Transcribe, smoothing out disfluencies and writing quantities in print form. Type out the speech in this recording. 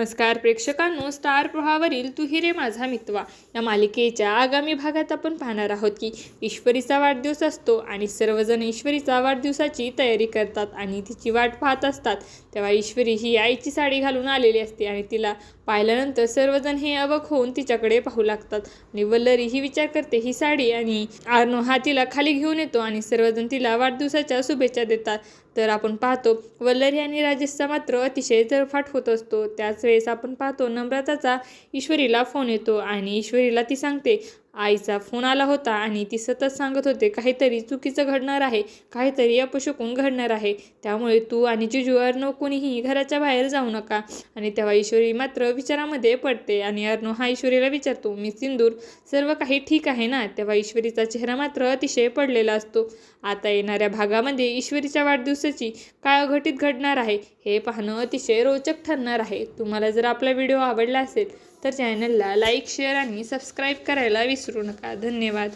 नमस्कार प्रेक्षकांनो, स्टार प्रवाहावरील तू ही रे माझा मितवा या मालिकेच्या आगामी भागात आपण पाहणार आहोत की ईश्वरीचा वाढदिवस असतो आणि सर्वजण ईश्वरीचा वाढदिवसाची तयारी करतात आणि तिची वाट पाहत असतात। तेव्हा ईश्वरी ही आईची साडी घालून आलेली असते आणि तिला पाहिल्यानंतर सर्वजण हे अवाक होऊन तिच्याकडे पाहू लागतात आणि वल्लरी ही विचार करते ही साडी आणि आर्नो हा तिला खाली घेऊन येतो आणि सर्वजण तिला वाढदिवसाच्या शुभेच्छा देतात। तर आपण पाहतो वल्लरी आणि राजेशचा मात्र अतिशय जळफाट होत असतो। त्याच वेळेस आपण पाहतो नम्रताचा ईश्वरीला फोन येतो आणि ईश्वरीला ती सांगते आईचा फोन आला होता आणि ती सतत सांगत होते काहीतरी चुकीचं घडणार आहे, काहीतरी अपशकुन घडणार आहे, त्यामुळे तू आणि जिजू अर्णव कोणीही घराच्या बाहेर जाऊ नका। आणि तेव्हा ईश्वरी मात्र विचारामध्ये पडते आणि अर्णव हा ईश्वरीला विचारतो मी सिंदूर सर्व काही ठीक आहे ना। तेव्हा ईश्वरीचा चेहरा मात्र अतिशय पडलेला असतो। आता येणाऱ्या भागामध्ये ईश्वरीच्या वाढदिवसाची काय अघटित घडणार आहे हे पाहणं अतिशय रोचक ठरणार आहे। तुम्हाला जर आपला व्हिडिओ आवडला असेल तर चॅनलला लाईक, शेअर आणि सबस्क्राईब करायला विसरू नका। धन्यवाद।